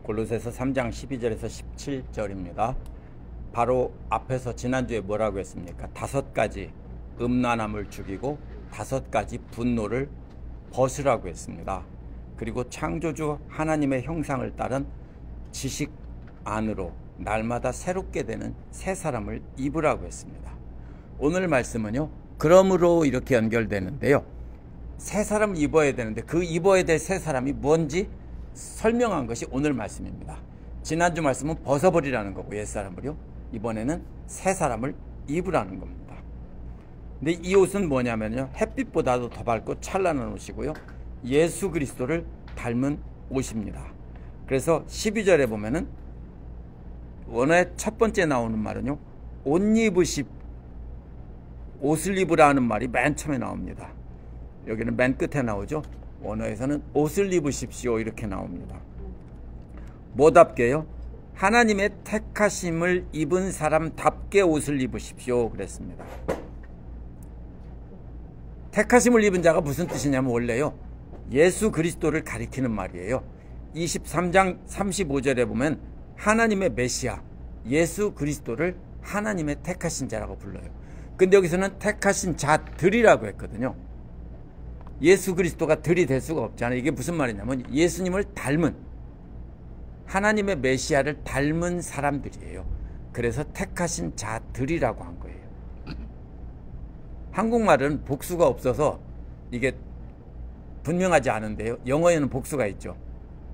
골로새서 3장 12절에서 17절입니다. 바로 앞에서 지난주에 뭐라고 했습니까? 5가지 음란함을 죽이고 5가지 분노를 벗으라고 했습니다. 그리고 창조주 하나님의 형상을 따른 지식 안으로 날마다 새롭게 되는 새 사람을 입으라고 했습니다. 오늘 말씀은요, 그러므로 이렇게 연결되는데요. 새 사람을 입어야 되는데 그 입어야 될 새 사람이 뭔지 설명한 것이 오늘 말씀입니다. 지난주 말씀은 벗어버리라는 거고 옛사람을요, 이번에는 새 사람을 입으라는 겁니다. 근데 이 옷은 뭐냐면요, 햇빛보다도 더 밝고 찬란한 옷이고요, 예수 그리스도를 닮은 옷입니다. 그래서 12절에 보면은 원어의 첫 번째 나오는 말은요, 옷을 입으라는 말이 맨 처음에 나옵니다. 여기는 맨 끝에 나오죠. 원어에서는 옷을 입으십시오 이렇게 나옵니다. 뭐답게요? 하나님의 택하심을 입은 사람답게 옷을 입으십시오 그랬습니다. 택하심을 입은 자가 무슨 뜻이냐면 원래요, 예수 그리스도를 가리키는 말이에요. 23장 35절에 보면 하나님의 메시아 예수 그리스도를 하나님의 택하신 자라고 불러요. 근데 여기서는 택하신 자들이라고 했거든요. 예수 그리스도가 들이 될 수가 없잖아요. 이게 무슨 말이냐면 예수님을 닮은, 하나님의 메시아를 닮은 사람들이에요. 그래서 택하신 자들이라고 한 거예요. 한국말은 복수가 없어서 이게 분명하지 않은데요, 영어에는 복수가 있죠.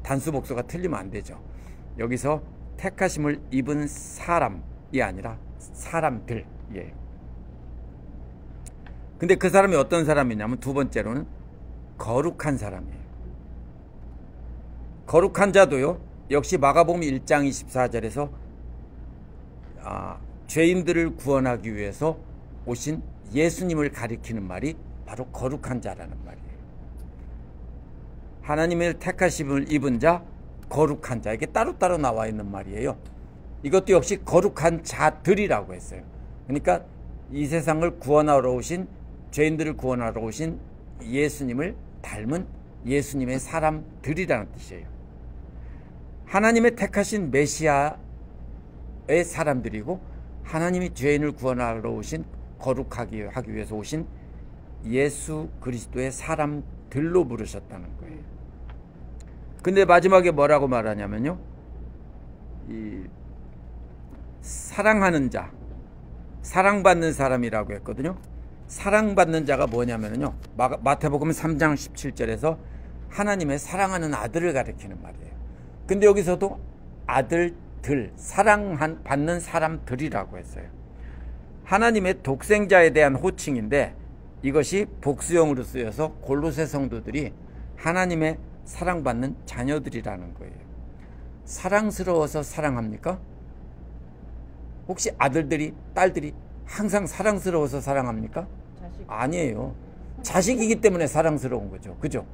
단수 복수가 틀리면 안 되죠. 여기서 택하심을 입은 사람이 아니라 사람들. 예. 근데 그 사람이 어떤 사람이냐면 두 번째로는 거룩한 사람이에요. 거룩한 자도요, 역시 마가복음 1장 24절에서 죄인들을 구원하기 위해서 오신 예수님을 가리키는 말이 바로 거룩한 자라는 말이에요. 하나님의 택하심을 입은 자, 거룩한 자, 이게 따로따로 나와 있는 말이에요. 이것도 역시 거룩한 자들이라고 했어요. 그러니까 이 세상을 구원하러 오신, 죄인들을 구원하러 오신 예수님을 닮은 예수님의 사람들이라는 뜻이에요. 하나님의 택하신 메시아의 사람들이고, 하나님이 죄인을 구원하러 오신, 거룩하기 하기 위해서 오신 예수 그리스도의 사람들로 부르셨다는 거예요. 근데 마지막에 뭐라고 말하냐면요, 이 사랑하는 자, 사랑받는 사람이라고 했거든요. 사랑받는 자가 뭐냐면요, 마태복음 3장 17절에서 하나님의 사랑하는 아들을 가리키는 말이에요. 근데 여기서도 아들들, 사랑받는 사람들이라고 했어요. 하나님의 독생자에 대한 호칭인데 이것이 복수형으로 쓰여서 골로새 성도들이 하나님의 사랑받는 자녀들이라는 거예요. 사랑스러워서 사랑합니까? 혹시 아들들이, 딸들이 항상 사랑스러워서 사랑합니까? 아니에요. 자식이기 때문에 사랑스러운 거죠. 그죠?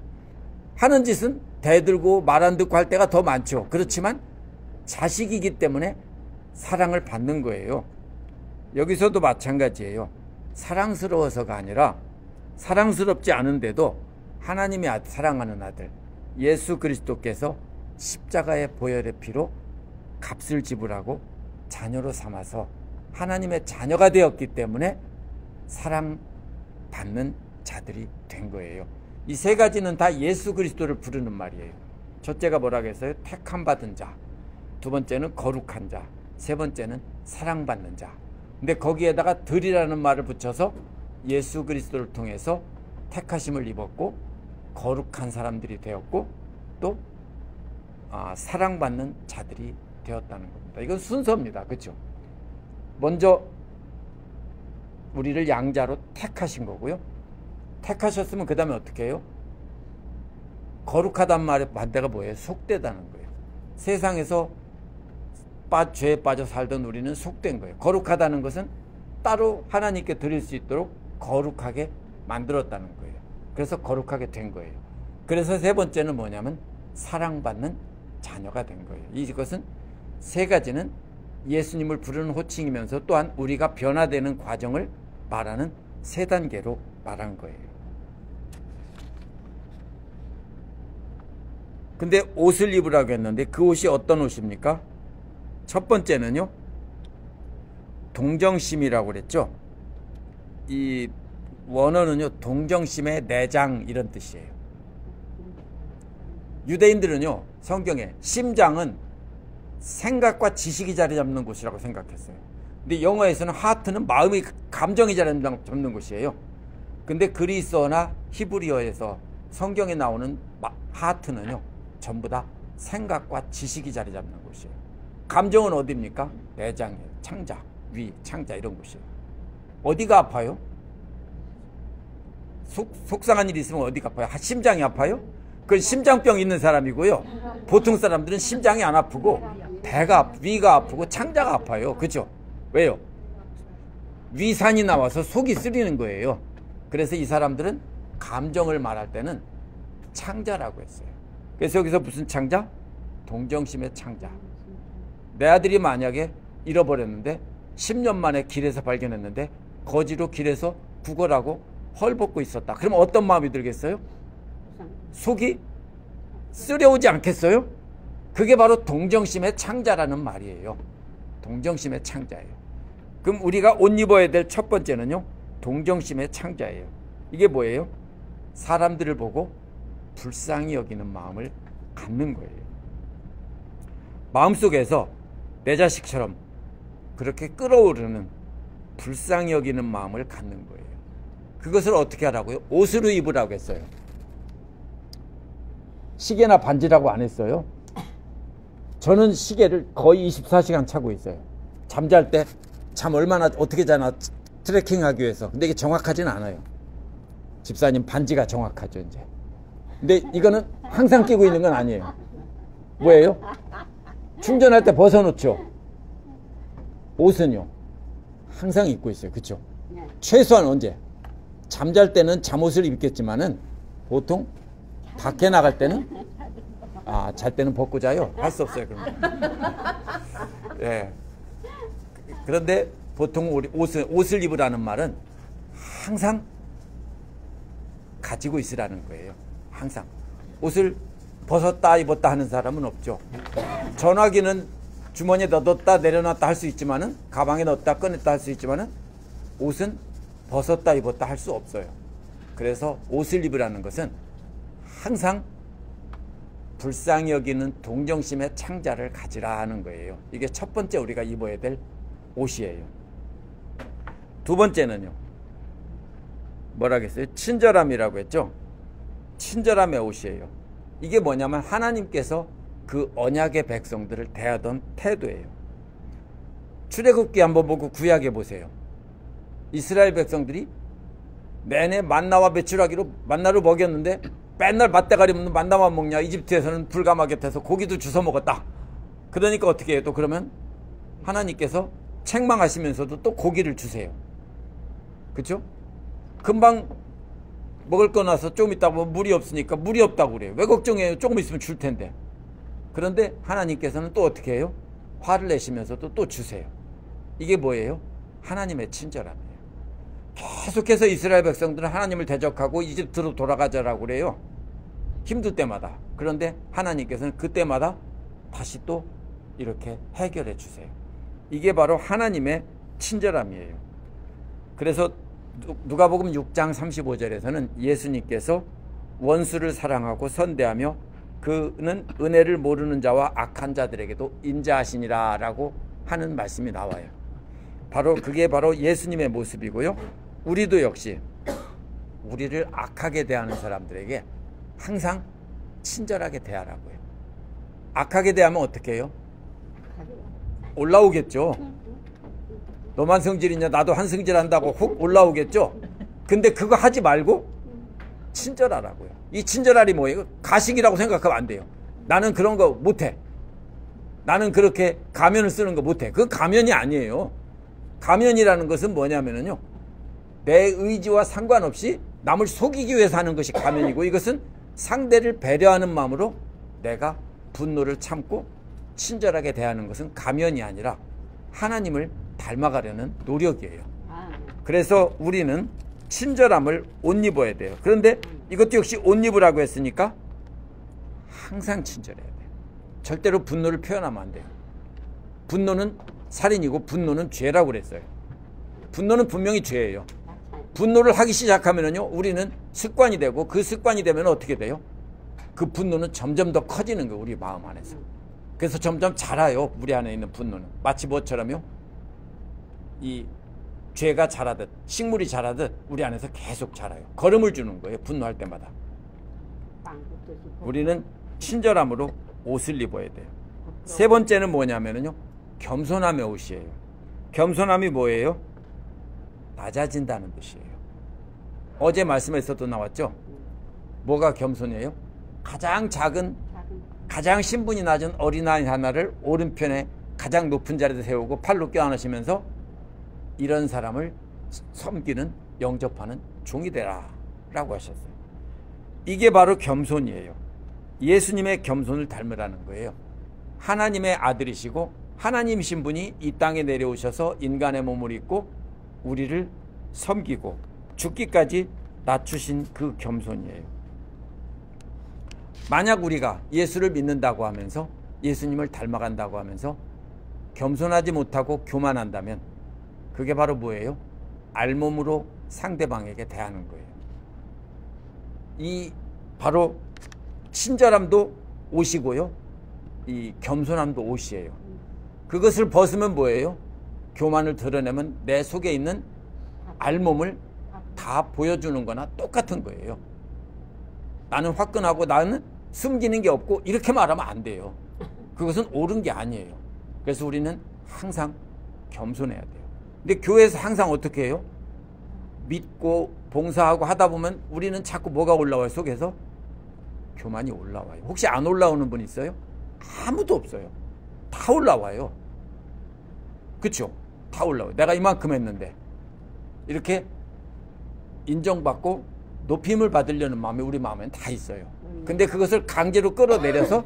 하는 짓은 대들고 말 안 듣고 할 때가 더 많죠. 그렇지만 자식이기 때문에 사랑을 받는 거예요. 여기서도 마찬가지예요. 사랑스러워서가 아니라 사랑스럽지 않은데도 하나님이 사랑하는 아들 예수 그리스도께서 십자가의 보혈의 피로 값을 지불하고 자녀로 삼아서 하나님의 자녀가 되었기 때문에 사랑받는 자들이 된 거예요. 이 세 가지는 다 예수 그리스도를 부르는 말이에요. 첫째가 뭐라고 했어요? 택함 받은 자, 두 번째는 거룩한 자, 세 번째는 사랑받는 자. 근데 거기에다가 들이라는 말을 붙여서 예수 그리스도를 통해서 택하심을 입었고 거룩한 사람들이 되었고 또 사랑받는 자들이 되었다는 겁니다. 이건 순서입니다. 그렇죠? 먼저 우리를 양자로 택하신 거고요. 택하셨으면 그 다음에 어떻게 해요? 거룩하단 말의 반대가 뭐예요? 속되다는 거예요. 세상에서 죄에 빠져 살던 우리는 속된 거예요. 거룩하다는 것은 따로 하나님께 드릴 수 있도록 거룩하게 만들었다는 거예요. 그래서 거룩하게 된 거예요. 그래서 세 번째는 뭐냐면 사랑받는 자녀가 된 거예요. 이것은 세 가지는 예수님을 부르는 호칭이면서 또한 우리가 변화되는 과정을 말하는 세 단계로 말한 거예요. 근데 옷을 입으라고 했는데 그 옷이 어떤 옷입니까? 첫 번째는요, 동정심이라고 그랬죠. 이 원어는요, 동정심의 내장 이런 뜻이에요. 유대인들은요, 성경에 심장은 생각과 지식이 자리 잡는 곳이라고 생각했어요. 근데 영어에서는 하트는 마음이, 감정이 자리 잡는 곳이에요. 근데 그리스어나 히브리어에서 성경에 나오는 하트는요, 전부 다 생각과 지식이 자리 잡는 곳이에요. 감정은 어디입니까? 내장이에요. 창자, 위, 창자 이런 곳이에요. 어디가 아파요? 속상한 일이 있으면 어디가 아파요? 심장이 아파요? 그건 심장병 있는 사람이고요. 보통 사람들은 심장이 안 아프고 배가, 위가 아프고 창자가 아파요. 그죠? 왜요? 위산이 나와서 속이 쓰리는 거예요. 그래서 이 사람들은 감정을 말할 때는 창자라고 했어요. 그래서 여기서 무슨 창자? 동정심의 창자. 내 아들이 만약에 잃어버렸는데 10년 만에 길에서 발견했는데 거지로 길에서 구걸하고 헐벗고 있었다. 그럼 어떤 마음이 들겠어요? 속이 쓰려오지 않겠어요? 그게 바로 동정심의 창자라는 말이에요. 동정심의 창자예요. 그럼 우리가 옷 입어야 될 첫 번째는요, 동정심의 창자예요. 이게 뭐예요? 사람들을 보고 불쌍히 여기는 마음을 갖는 거예요. 마음속에서 내 자식처럼 그렇게 끓어오르는 불쌍히 여기는 마음을 갖는 거예요. 그것을 어떻게 하라고요? 옷으로 입으라고 했어요. 시계나 반지라고 안 했어요. 저는 시계를 거의 24시간 차고 있어요. 잠잘 때 잠 얼마나 어떻게 자나 트래킹하기 위해서. 근데 이게 정확하진 않아요. 집사님 반지가 정확하죠 이제. 근데 이거는 항상 끼고 있는 건 아니에요. 뭐예요? 충전할 때 벗어놓죠. 옷은요 항상 입고 있어요. 그렇죠? 최소한 언제? 잠잘 때는 잠옷을 입겠지만은 보통 밖에 나갈 때는 잘 때는 벗고 자요. 할 수 없어요. 그러면. 예. 그런데 보통 우리 옷을 입으라는 말은 항상 가지고 있으라는 거예요. 항상. 옷을 벗었다 입었다 하는 사람은 없죠. 전화기는 주머니에 넣었다 내려놨다 할 수 있지만은, 가방에 넣었다 꺼냈다 할 수 있지만은 옷은 벗었다 입었다 할 수 없어요. 그래서 옷을 입으라는 것은 항상 불쌍히 여기는 동정심의 창자를 가지라 하는 거예요. 이게 첫 번째 우리가 입어야 될 옷이에요. 두 번째는요, 뭐라겠어요? 친절함이라고 했죠. 친절함의 옷이에요. 이게 뭐냐면 하나님께서 그 언약의 백성들을 대하던 태도예요. 출애굽기 한번 보고 구약에 보세요. 이스라엘 백성들이 내내 만나와 메추라기로 만나를 먹였는데 맨날 밭대가리 먹는 만나만 먹냐. 이집트에서는 불가마게 돼서 고기도 주워 먹었다. 그러니까 어떻게 해요? 또 그러면 하나님께서 책망하시면서도 또 고기를 주세요. 그렇죠? 금방 먹을 거 나서 좀 있다고 물이 없으니까 물이 없다고 그래요. 왜 걱정해요? 조금 있으면 줄 텐데. 그런데 하나님께서는 또 어떻게 해요? 화를 내시면서도 또 주세요. 이게 뭐예요? 하나님의 친절함이에요. 계속해서 이스라엘 백성들은 하나님을 대적하고 이집트로 돌아가자라고 그래요. 힘들 때마다. 그런데 하나님께서는 그때마다 다시 또 이렇게 해결해 주세요. 이게 바로 하나님의 친절함이에요. 그래서 누가복음 6장 35절에서는 예수님께서 원수를 사랑하고 선대하며 그는 은혜를 모르는 자와 악한 자들에게도 인자하시니라 라고 하는 말씀이 나와요. 바로 그게 바로 예수님의 모습이고요. 우리도 역시 우리를 악하게 대하는 사람들에게 항상 친절하게 대하라고요. 악하게 대하면 어떻게 해요? 올라오겠죠. 너만 성질이냐 나도 한 성질 한다고 훅 올라오겠죠. 근데 그거 하지 말고 친절하라고요. 이 친절함이 뭐예요? 가식이라고 생각하면 안 돼요. 나는 그런 거 못해. 나는 그렇게 가면을 쓰는 거 못해. 그건 가면이 아니에요. 가면이라는 것은 뭐냐면요, 내 의지와 상관없이 남을 속이기 위해서 하는 것이 가면이고, 이것은 상대를 배려하는 마음으로 내가 분노를 참고 친절하게 대하는 것은 가면이 아니라 하나님을 닮아가려는 노력이에요. 그래서 우리는 친절함을 옷 입어야 돼요. 그런데 이것도 역시 옷 입으라고 했으니까 항상 친절해야 돼요. 절대로 분노를 표현하면 안 돼요. 분노는 살인이고 분노는 죄라고 그랬어요. 분노는 분명히 죄예요. 분노를 하기 시작하면은요, 우리는 습관이 되고, 그 습관이 되면 어떻게 돼요? 그 분노는 점점 더 커지는 거예요, 우리 마음 안에서. 그래서 점점 자라요, 우리 안에 있는 분노는. 마치 뭐처럼요? 이 죄가 자라듯, 식물이 자라듯 우리 안에서 계속 자라요. 걸음을 주는 거예요, 분노할 때마다. 우리는 친절함으로 옷을 입어야 돼요. 세 번째는 뭐냐면요, 겸손함의 옷이에요. 겸손함이 뭐예요? 낮아진다는 뜻이에요. 어제 말씀에서도 나왔죠? 뭐가 겸손이에요? 가장 작은, 가장 신분이 낮은 어린아이 하나를 오른편에 가장 높은 자리에 세우고 팔로 껴안으시면서 이런 사람을 섬기는, 영접하는 종이 되라 라고 하셨어요. 이게 바로 겸손이에요. 예수님의 겸손을 닮으라는 거예요. 하나님의 아들이시고 하나님이신 분이 이 땅에 내려오셔서 인간의 몸을 입고 우리를 섬기고 죽기까지 낮추신 그 겸손이에요. 만약 우리가 예수를 믿는다고 하면서, 예수님을 닮아간다고 하면서 겸손하지 못하고 교만한다면 그게 바로 뭐예요? 알몸으로 상대방에게 대하는 거예요. 이 바로 친절함도 옷이고요, 이 겸손함도 옷이에요. 그것을 벗으면 뭐예요? 교만을 드러내면 내 속에 있는 알몸을 다 보여주는 거나 똑같은 거예요. 나는 화끈하고 나는 숨기는 게 없고 이렇게 말하면 안 돼요. 그것은 옳은 게 아니에요. 그래서 우리는 항상 겸손해야 돼요. 근데 교회에서 항상 어떻게 해요? 믿고 봉사하고 하다 보면 우리는 자꾸 뭐가 올라와요? 속에서 교만이 올라와요. 혹시 안 올라오는 분 있어요? 아무도 없어요. 다 올라와요. 그렇죠? 다 올라와요. 내가 이만큼 했는데 이렇게 인정받고 높임을 받으려는 마음이 우리 마음에는 다 있어요. 근데 그것을 강제로 끌어내려서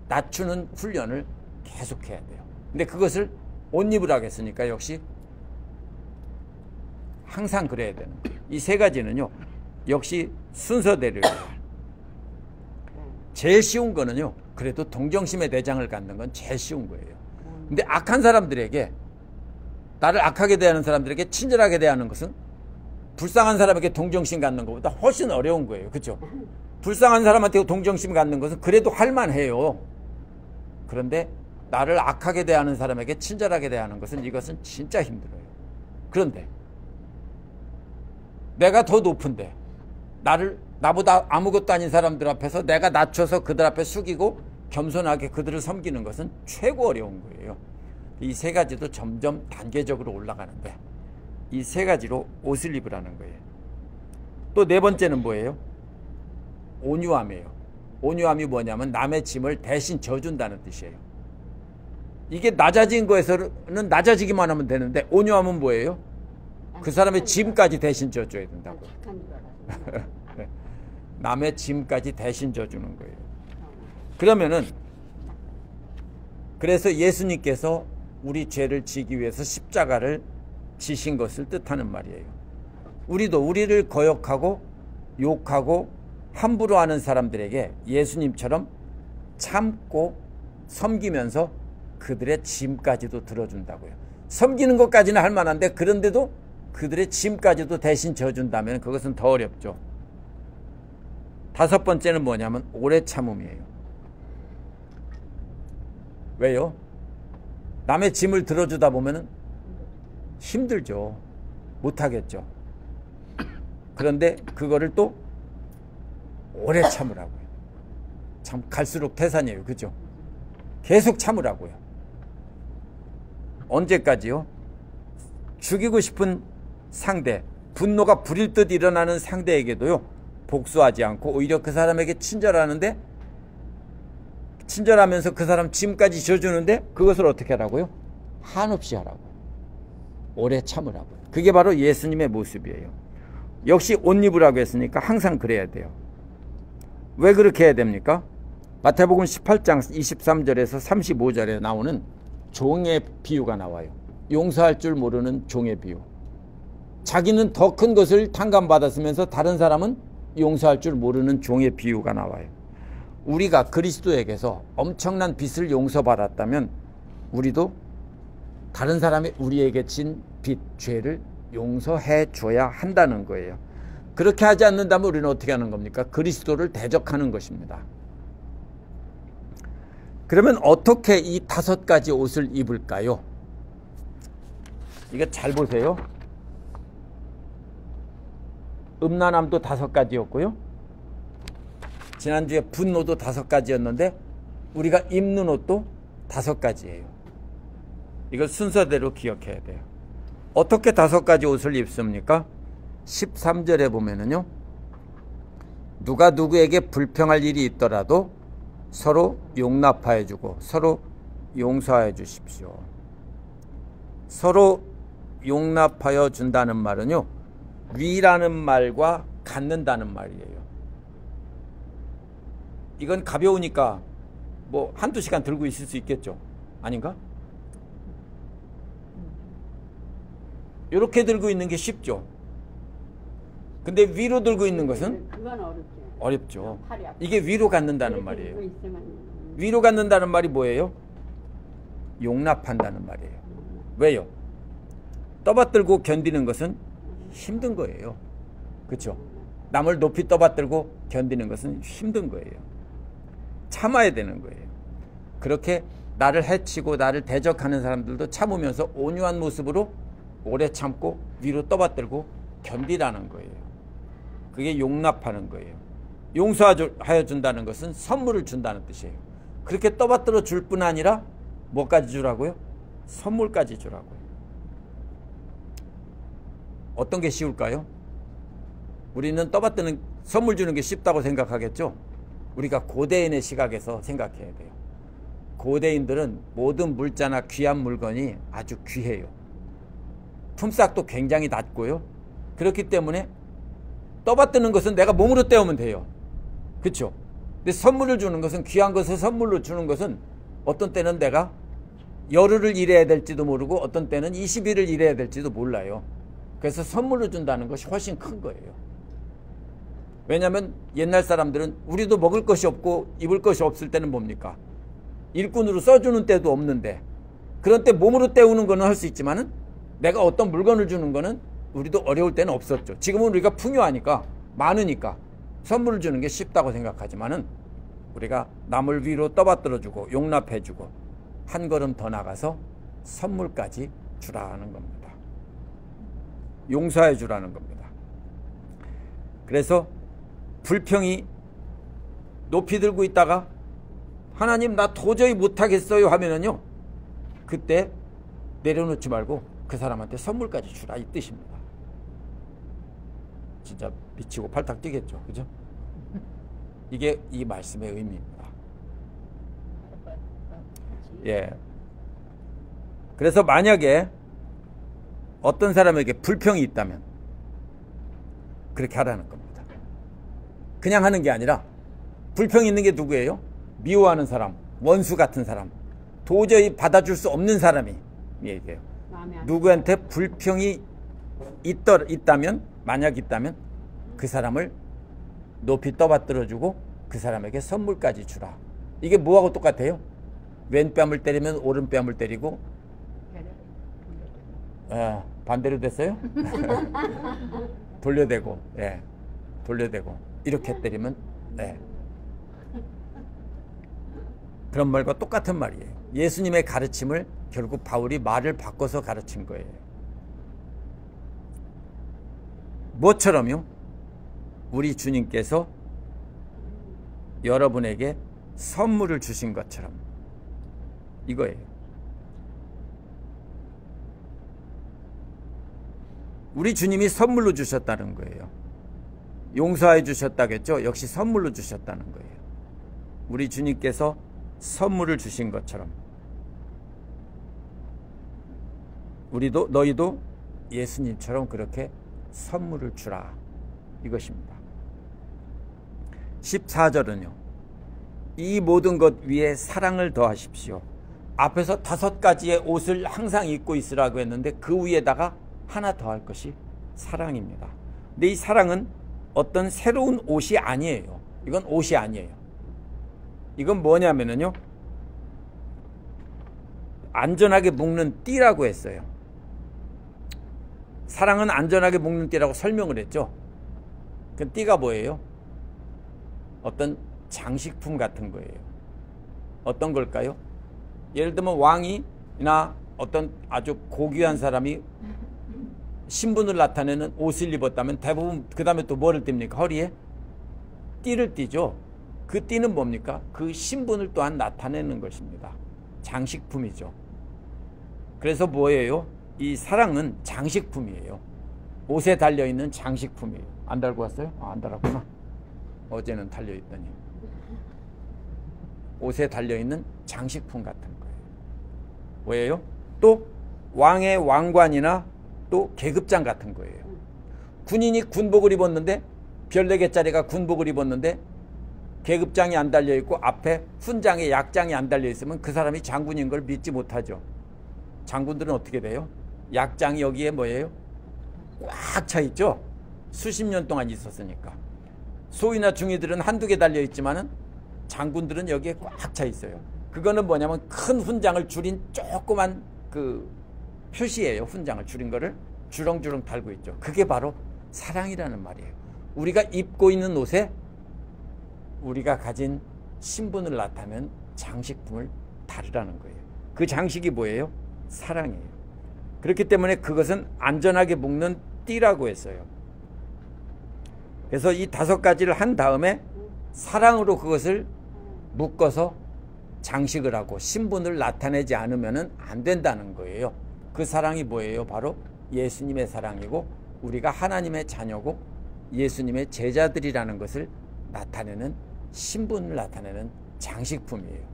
낮추는 훈련을 계속해야 돼요. 근데 그것을 옷 입으라겠으니까 역시 항상 그래야 되는 거예요. 이 세 가지는요, 역시 순서대로 제일 쉬운 거는요, 그래도 동정심의 대장을 갖는 건 제일 쉬운 거예요. 근데 악한 사람들에게, 나를 악하게 대하는 사람들에게 친절하게 대하는 것은 불쌍한 사람에게 동정심 갖는 것보다 훨씬 어려운 거예요. 그렇죠? 불쌍한 사람한테 동정심 갖는 것은 그래도 할만해요. 그런데 나를 악하게 대하는 사람에게 친절하게 대하는 것은, 이것은 진짜 힘들어요. 그런데 내가 더 높은데 나보다 아무것도 아닌 사람들 앞에서 내가 낮춰서 그들 앞에 숙이고 겸손하게 그들을 섬기는 것은 최고 어려운 거예요. 이 세 가지도 점점 단계적으로 올라가는데 이 세 가지로 옷을 입으라는 거예요. 또 네 번째는 뭐예요? 온유함이에요. 온유함이 뭐냐면 남의 짐을 대신 져준다는 뜻이에요. 이게 낮아진 거에서는 낮아지기만 하면 되는데, 온유함은 뭐예요? 그 사람의 짐까지 대신 져줘야 된다고. 남의 짐까지 대신 져주는 거예요. 그러면은, 그래서 예수님께서 우리 죄를 지기 위해서 십자가를 지신 것을 뜻하는 말이에요. 우리도 우리를 거역하고 욕하고 함부로 하는 사람들에게 예수님처럼 참고 섬기면서 그들의 짐까지도 들어준다고요. 섬기는 것까지는 할 만한데, 그런데도 그들의 짐까지도 대신 져준다면 그것은 더 어렵죠. 다섯 번째는 뭐냐면 오래 참음이에요. 왜요? 남의 짐을 들어주다 보면 힘들죠. 못하겠죠. 그런데 그거를 또 오래 참으라고요. 참 갈수록 태산이에요. 그죠? 계속 참으라고요. 언제까지요? 죽이고 싶은 상대, 분노가 불일 듯 일어나는 상대에게도요, 복수하지 않고 오히려 그 사람에게 친절하는데, 친절하면서 그 사람 짐까지 져주는데, 그것을 어떻게 하라고요? 한없이 하라고. 오래 참으라고요. 그게 바로 예수님의 모습이에요. 역시 옷 입으라고 했으니까 항상 그래야 돼요. 왜 그렇게 해야 됩니까? 마태복음 18장 23절에서 35절에 나오는 종의 비유가 나와요. 용서할 줄 모르는 종의 비유. 자기는 더 큰 것을 탕감받았으면서 다른 사람은 용서할 줄 모르는 종의 비유가 나와요. 우리가 그리스도에게서 엄청난 빚을 용서받았다면 우리도 다른 사람이 우리에게 진 빚, 죄를 용서해 줘야 한다는 거예요. 그렇게 하지 않는다면 우리는 어떻게 하는 겁니까? 그리스도를 대적하는 것입니다. 그러면 어떻게 이 5가지 옷을 입을까요? 이거 잘 보세요. 음란함도 5가지였고요. 지난주에 분노도 5가지였는데 우리가 입는 옷도 5가지예요. 이걸 순서대로 기억해야 돼요. 어떻게 5가지 옷을 입습니까? 13절에 보면은요. 누가 누구에게 불평할 일이 있더라도 서로 용납하여 주고 서로 용서하여 주십시오. 서로 용납하여 준다는 말은요. 위라는 말과 갖는다는 말이에요. 이건 가벼우니까 뭐 한두 시간 들고 있을 수 있겠죠. 아닌가? 이렇게 들고 있는 게 쉽죠. 근데 위로 들고 있는 것은 그건 어렵죠. 이게 위로 갖는다는 말이에요. 위로 가 갖는다는 말이 뭐예요? 용납한다는 말이에요. 왜요? 떠받들고 견디는 것은 힘든 거예요. 그렇죠? 남을 높이 떠받들고 견디는 것은 힘든 거예요. 참아야 되는 거예요. 그렇게 나를 해치고 나를 대적하는 사람들도 참으면서 온유한 모습으로 오래 참고 위로 떠받들고 견디라는 거예요. 그게 용납하는 거예요. 용서하여 준다는 것은 선물을 준다는 뜻이에요. 그렇게 떠받들어 줄 뿐 아니라 뭐까지 주라고요? 선물까지 주라고요. 어떤 게 쉬울까요? 우리는 떠받드는 선물 주는 게 쉽다고 생각하겠죠? 우리가 고대인의 시각에서 생각해야 돼요. 고대인들은 모든 물자나 귀한 물건이 아주 귀해요. 품삯도 굉장히 낮고요. 그렇기 때문에 떠받드는 것은 내가 몸으로 때우면 돼요. 그렇죠? 근데 선물을 주는 것은, 귀한 것을 선물로 주는 것은 어떤 때는 내가 열흘을 일해야 될지도 모르고 어떤 때는 20일을 일해야 될지도 몰라요. 그래서 선물로 준다는 것이 훨씬 큰 거예요. 왜냐하면 옛날 사람들은 우리도 먹을 것이 없고 입을 것이 없을 때는 뭡니까? 일꾼으로 써주는 때도 없는데, 그런 때 몸으로 때우는 거는 할 수 있지만은 내가 어떤 물건을 주는 거는 우리도 어려울 때는 없었죠. 지금은 우리가 풍요하니까, 많으니까 선물을 주는 게 쉽다고 생각하지만은 우리가 남을 위로 떠받들어주고 용납해주고 한 걸음 더 나가서 선물까지 주라는 겁니다. 용서해 주라는 겁니다. 그래서 불평이 높이 들고 있다가 하나님 나 도저히 못하겠어요 하면은요, 그때 내려놓지 말고 그 사람한테 선물까지 주라 이 뜻입니다. 진짜 미치고 팔딱 뛰겠죠. 그죠? 이게 이 말씀의 의미입니다. 예. 그래서 만약에 어떤 사람에게 불평이 있다면 그렇게 하라는 겁니다. 그냥 하는 게 아니라, 불평이 있는 게 누구예요? 미워하는 사람, 원수 같은 사람, 도저히 받아줄 수 없는 사람이 얘기해요. 누구한테 불평이 있다면, 만약 있다면 그 사람을 높이 떠받들어주고 그 사람에게 선물까지 주라. 이게 뭐하고 똑같아요? 왼뺨을 때리면 오른뺨을 때리고, 반대로 됐어요? 돌려대고, 예, 돌려대고 이렇게 때리면, 예. 그런 말과 똑같은 말이에요. 예수님의 가르침을 결국 바울이 말을 바꿔서 가르친 거예요. 뭐처럼요? 우리 주님께서 여러분에게 선물을 주신 것처럼, 이거예요. 우리 주님이 선물로 주셨다는 거예요. 용서해 주셨다겠죠? 역시 선물로 주셨다는 거예요. 우리 주님께서 선물을 주신 것처럼 너희도 예수님처럼 그렇게 선물을 주라 이것입니다. 14절은요. 이 모든 것 위에 사랑을 더하십시오. 앞에서 5가지의 옷을 항상 입고 있으라고 했는데 그 위에다가 하나 더 할 것이 사랑입니다. 근데 이 사랑은 어떤 새로운 옷이 아니에요. 이건 옷이 아니에요. 이건 뭐냐면은요, 안전하게 묶는 띠라고 했어요. 사랑은 안전하게 묶는 띠라고 설명을 했죠. 그 띠가 뭐예요? 어떤 장식품 같은 거예요. 어떤 걸까요? 예를 들면 왕이나 어떤 아주 고귀한 사람이 신분을 나타내는 옷을 입었다면 대부분 그 다음에 또 뭐를 띱니까? 허리에 띠를 띠죠. 그 띠는 뭡니까? 그 신분을 또한 나타내는 것입니다. 장식품이죠. 그래서 뭐예요? 이 사랑은 장식품이에요. 옷에 달려있는 장식품이에요. 안 달고 왔어요? 안 달았구나. 어제는 달려있더니. 옷에 달려있는 장식품 같은 거예요. 뭐예요? 또 왕의 왕관이나 또 계급장 같은 거예요. 군인이 군복을 입었는데 별 4개짜리가 군복을 입었는데 계급장이 안 달려있고 앞에 훈장에 약장이 안 달려있으면 그 사람이 장군인 걸 믿지 못하죠. 장군들은 어떻게 돼요? 약장이 여기에 뭐예요? 꽉 차 있죠. 수십 년 동안 있었으니까. 소위나 중위들은 한두 개 달려있지만은 장군들은 여기에 꽉 차 있어요. 그거는 뭐냐면 큰 훈장을 줄인 조그만 그 표시예요. 훈장을 줄인 거를 주렁주렁 달고 있죠. 그게 바로 사랑이라는 말이에요. 우리가 입고 있는 옷에 우리가 가진 신분을 나타내는 장식품을 다르라는 거예요. 그 장식이 뭐예요? 사랑이에요. 그렇기 때문에 그것은 안전하게 묶는 띠라고 했어요. 그래서 이 5가지를 한 다음에 사랑으로 그것을 묶어서 장식을 하고 신분을 나타내지 않으면 안 된다는 거예요. 그 사랑이 뭐예요? 바로 예수님의 사랑이고 우리가 하나님의 자녀고 예수님의 제자들이라는 것을 나타내는 신분을 나타내는 장식품이에요.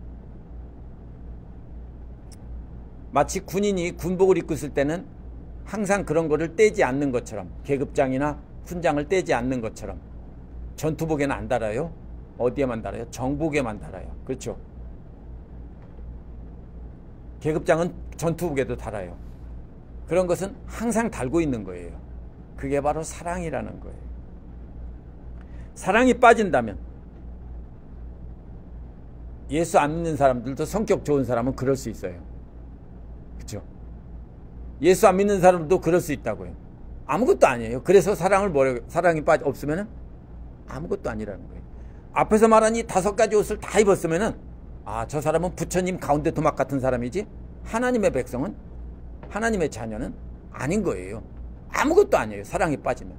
마치 군인이 군복을 입고 있을 때는 항상 그런 거를 떼지 않는 것처럼 계급장이나 훈장을 떼지 않는 것처럼 전투복에는 안 달아요. 어디에만 달아요? 정복에만 달아요. 그렇죠? 계급장은 전투복에도 달아요. 그런 것은 항상 달고 있는 거예요. 그게 바로 사랑이라는 거예요. 사랑이 빠진다면 예수 안 믿는 사람들도 성격 좋은 사람은 그럴 수 있어요. 그렇죠? 예수 안 믿는 사람도 그럴 수 있다고요. 아무것도 아니에요. 그래서 사랑이 없으면 아무것도 아니라는 거예요. 앞에서 말한 이 5가지 옷을 다 입었으면은 저 사람은 부처님 가운데 도막 같은 사람이지 하나님의 백성은 하나님의 자녀는 아닌 거예요. 아무것도 아니에요. 사랑이 빠지면.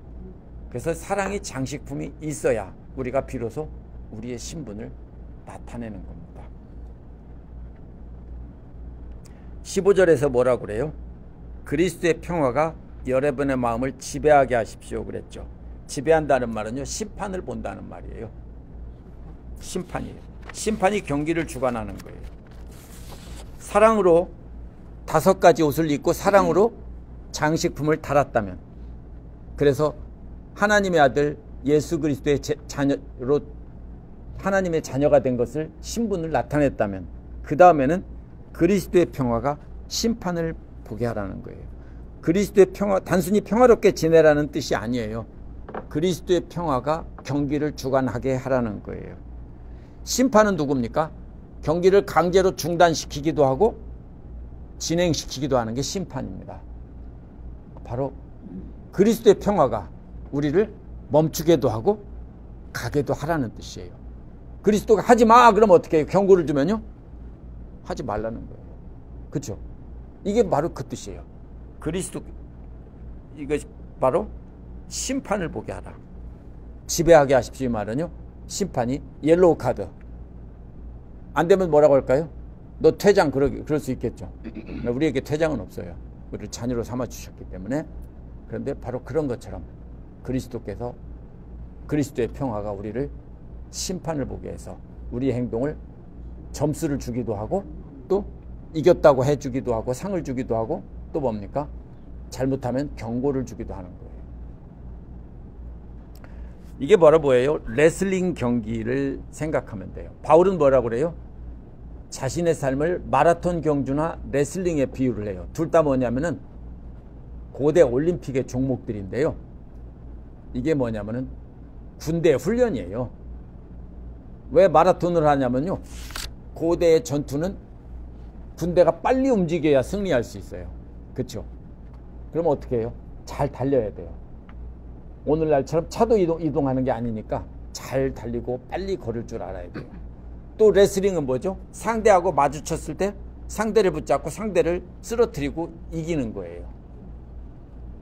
그래서 사랑이 장식품이 있어야 우리가 비로소 우리의 신분을 나타내는 겁니다. 15절에서 뭐라고 그래요? 그리스도의 평화가 여러분의 마음을 지배하게 하십시오 그랬죠. 지배한다는 말은요, 심판을 본다는 말이에요. 심판이에요. 심판이 경기를 주관하는 거예요. 사랑으로 5가지 옷을 입고 사랑으로 장식품을 달았다면, 그래서 하나님의 아들 예수 그리스도의 자녀로 하나님의 자녀가 된 것을 신분을 나타냈다면, 그 다음에는 그리스도의 평화가 심판을 보게 하라는 거예요. 그리스도의 평화, 단순히 평화롭게 지내라는 뜻이 아니에요. 그리스도의 평화가 경기를 주관하게 하라는 거예요. 심판은 누굽니까? 경기를 강제로 중단시키기도 하고 진행시키기도 하는 게 심판입니다. 바로 그리스도의 평화가 우리를 멈추게도 하고 가게도 하라는 뜻이에요. 그리스도가 하지 마! 그러면 어떻게 해요? 경고를 주면요? 하지 말라는 거예요. 그렇죠? 이게 바로 그 뜻이에요. 그리스도, 이거 바로 심판을 보게 하라. 지배하게 하십시오. 이 말은요, 심판이 옐로우 카드. 안 되면 뭐라고 할까요? 너 퇴장, 그럴 수 있겠죠. 우리에게 퇴장은 없어요. 우리를 자녀로 삼아주셨기 때문에. 그런데 바로 그런 것처럼 그리스도께서, 그리스도의 평화가 우리를 심판을 보게 해서 우리의 행동을 점수를 주기도 하고 또 이겼다고 해주기도 하고 상을 주기도 하고 또 뭡니까? 잘못하면 경고를 주기도 하는 거예요. 이게 뭐예요? 레슬링 경기를 생각하면 돼요. 바울은 뭐라고 그래요? 자신의 삶을 마라톤 경주나 레슬링에 비유를 해요. 둘 다 뭐냐면은 고대 올림픽의 종목들인데요. 이게 뭐냐면은 군대 훈련이에요. 왜 마라톤을 하냐면요. 고대의 전투는 군대가 빨리 움직여야 승리할 수 있어요. 그렇죠? 그럼 어떻게 해요? 잘 달려야 돼요. 오늘날처럼 차도 이동하는 게 아니니까 잘 달리고 빨리 걸을 줄 알아야 돼요. 또 레슬링은 뭐죠? 상대하고 마주쳤을 때 상대를 붙잡고 상대를 쓰러뜨리고 이기는 거예요.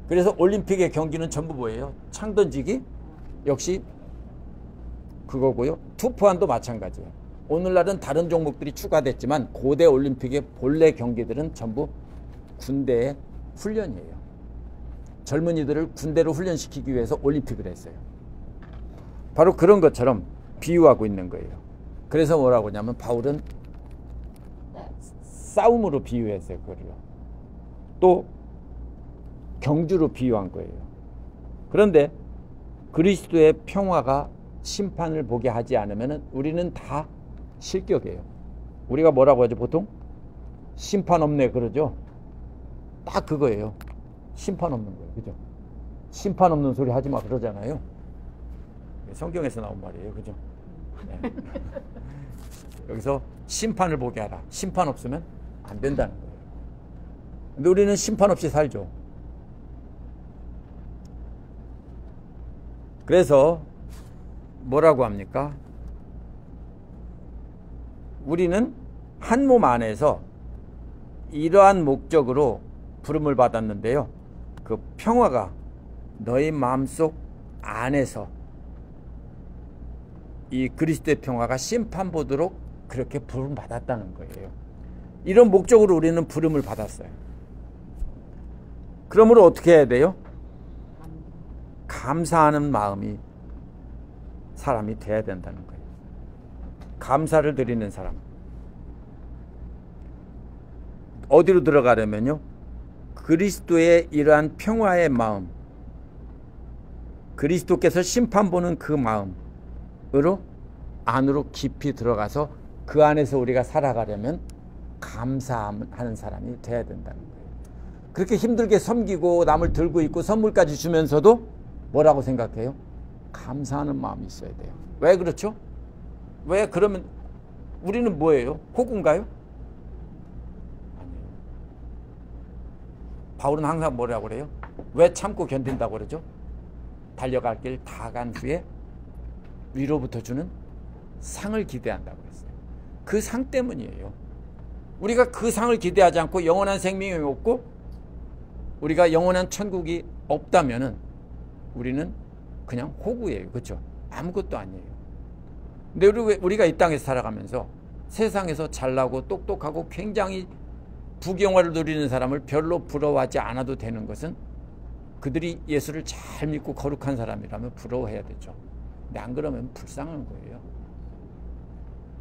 그래서 올림픽의 경기는 전부 뭐예요? 창 던지기 역시 그거고요. 투포환도 마찬가지예요. 오늘날은 다른 종목들이 추가됐지만 고대 올림픽의 본래 경기들은 전부 군대의 훈련이에요. 젊은이들을 군대로 훈련시키기 위해서 올림픽을 했어요. 바로 그런 것처럼 비유하고 있는 거예요. 그래서 뭐라고 하냐면 바울은 싸움으로 비유했어요. 그거를요. 또 경주로 비유한 거예요. 그런데 그리스도의 평화가 심판을 보게 하지 않으면 우리는 다 실격이에요. 우리가 뭐라고 하죠? 보통 심판 없네 그러죠. 딱 그거예요. 심판 없는 거예요. 그죠? 심판 없는 소리 하지 마 그러잖아요. 성경에서 나온 말이에요. 그죠? 네. 여기서 심판을 보게 하라. 심판 없으면 안 된다는 거예요. 근데 우리는 심판 없이 살죠. 그래서 뭐라고 합니까? 우리는 한 몸 안에서 이러한 목적으로 부름을 받았는데요. 그 평화가 너희 마음속 안에서 이 그리스도의 평화가 심판보도록 그렇게 부름 받았다는 거예요. 이런 목적으로 우리는 부름을 받았어요. 그러므로 어떻게 해야 돼요? 감사하는 마음이 사람이 돼야 된다는 거예요. 감사를 드리는 사람. 어디로 들어가려면요? 그리스도의 이러한 평화의 마음, 그리스도께서 심판 보는 그 마음으로 안으로 깊이 들어가서 그 안에서 우리가 살아가려면 감사하는 사람이 돼야 된다는 거예요. 그렇게 힘들게 섬기고 남을 들고 있고 선물까지 주면서도 뭐라고 생각해요? 감사하는 마음이 있어야 돼요. 왜 그렇죠? 왜 그러면 우리는 뭐예요? 호구인가요? 아니에요. 바울은 항상 뭐라고 그래요? 왜 참고 견딘다고 그러죠? 달려갈 길 다 간 후에 위로부터 주는 상을 기대한다고 했어요. 그 상 때문이에요. 우리가 그 상을 기대하지 않고 영원한 생명이 없고 우리가 영원한 천국이 없다면은 우리는 그냥 호구예요. 그렇죠? 아무것도 아니에요. 근데 우리가 이 땅에서 살아가면서 세상에서 잘나고 똑똑하고 굉장히 부경화를 누리는 사람을 별로 부러워하지 않아도 되는 것은 그들이 예수를 잘 믿고 거룩한 사람이라면 부러워해야 되죠. 근데 안 그러면 불쌍한 거예요.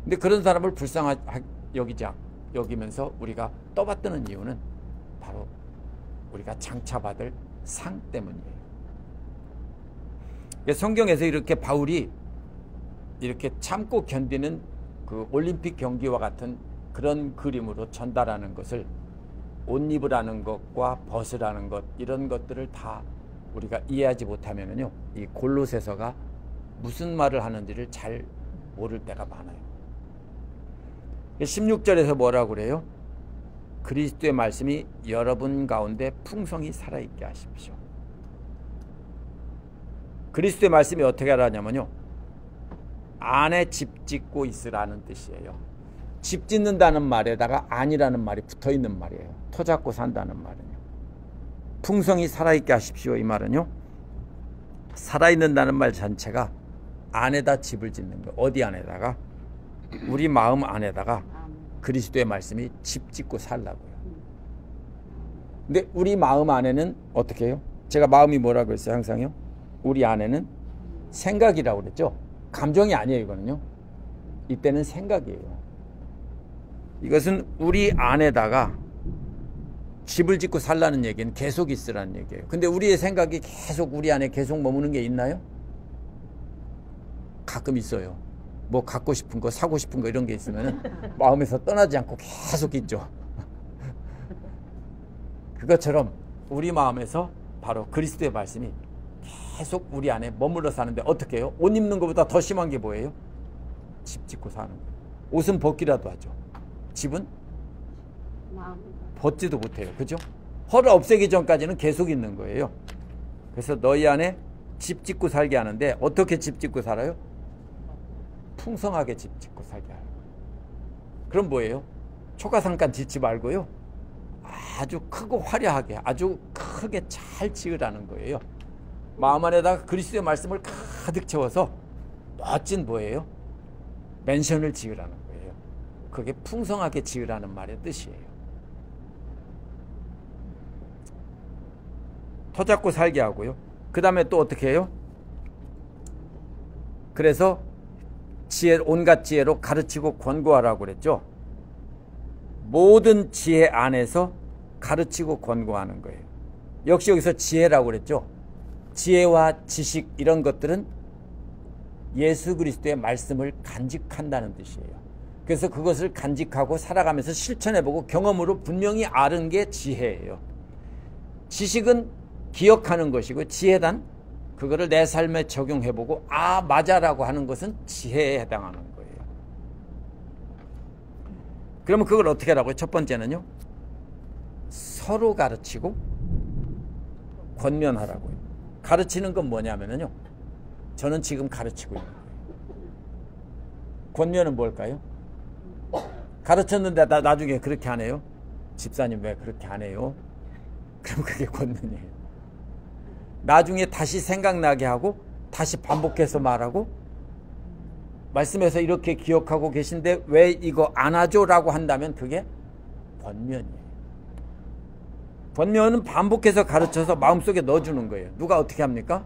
근데 그런 사람을 불쌍하게 여기면서 우리가 떠받드는 이유는 바로 우리가 장차받을 상 때문이에요. 성경에서 이렇게 바울이 이렇게 참고 견디는 그 올림픽 경기와 같은 그런 그림으로 전달하는 것을 옷 입으라는 것과 벗으라는 것 이런 것들을 다 우리가 이해하지 못하면은요 이 골로새서가 무슨 말을 하는지를 잘 모를 때가 많아요. 16절에서 뭐라고 그래요? 그리스도의 말씀이 여러분 가운데 풍성히 살아있게 하십시오. 그리스도의 말씀이 어떻게 하라냐면요 안에 집 짓고 있으라는 뜻이에요. 집 짓는다는 말에다가 안이라는 말이 붙어있는 말이에요. 터 잡고 산다는 말은요. 풍성히 살아있게 하십시오. 이 말은요 살아있는다는 말 자체가 안에다 집을 짓는 거예요. 어디 안에다가? 우리 마음 안에다가 그리스도의 말씀이 집 짓고 살라고요. 근데 우리 마음 안에는 어떻게 해요? 제가 마음이 뭐라고 했어요? 항상요 우리 안에는 생각이라고 그랬죠. 감정이 아니에요. 이거는요 이때는 생각이에요. 이것은 우리 안에다가 집을 짓고 살라는 얘기는 계속 있으라는 얘기예요. 근데 우리의 생각이 계속 우리 안에 계속 머무는 게 있나요? 가끔 있어요. 뭐 갖고 싶은 거 사고 싶은 거 이런 게 있으면 마음에서 떠나지 않고 계속 있죠. 그것처럼 우리 마음에서 바로 그리스도의 말씀이 계속 우리 안에 머물러 사는데 어떻게 해요? 옷 입는 것보다 더 심한 게 뭐예요? 집 짓고 사는 거예요. 옷은 벗기라도 하죠. 집은 벗지도 못해요. 그죠? 허를 없애기 전까지는 계속 있는 거예요. 그래서 너희 안에 집 짓고 살게 하는데 어떻게 집 짓고 살아요? 풍성하게 집 짓고 살게 하는 거예요. 그럼 뭐예요? 초가상간 짓지 말고요. 아주 크고 화려하게 아주 크게 잘 지으라는 거예요. 마음 안에다가 그리스도의 말씀을 가득 채워서 멋진 뭐예요? 맨션을 지으라는 거예요. 그게 풍성하게 지으라는 말의 뜻이에요. 터 잡고 살게 하고요. 그 다음에 또 어떻게 해요? 그래서 온갖 지혜로 가르치고 권고하라고 그랬죠. 모든 지혜 안에서 가르치고 권고하는 거예요. 역시 여기서 지혜라고 그랬죠. 지혜와 지식 이런 것들은 예수 그리스도의 말씀을 간직한다는 뜻이에요. 그래서 그것을 간직하고 살아가면서 실천해보고 경험으로 분명히 아는 게 지혜예요. 지식은 기억하는 것이고 지혜단 그거를 내 삶에 적용해보고 아 맞아라고 하는 것은 지혜에 해당하는 거예요. 그러면 그걸 어떻게 하라고요? 첫 번째는요. 서로 가르치고 권면하라고요. 가르치는 건 뭐냐면요. 저는 지금 가르치고 있는 거예요. 권면은 뭘까요? 가르쳤는데 나중에 그렇게 안 해요? 집사님 왜 그렇게 안 해요? 그럼 그게 권면이에요. 나중에 다시 생각나게 하고 다시 반복해서 말하고 말씀에서 이렇게 기억하고 계신데 왜 이거 안 하죠? 라고 한다면 그게 권면이에요. 권면은 반복해서 가르쳐서 마음속에 넣어주는 거예요. 누가 어떻게 합니까?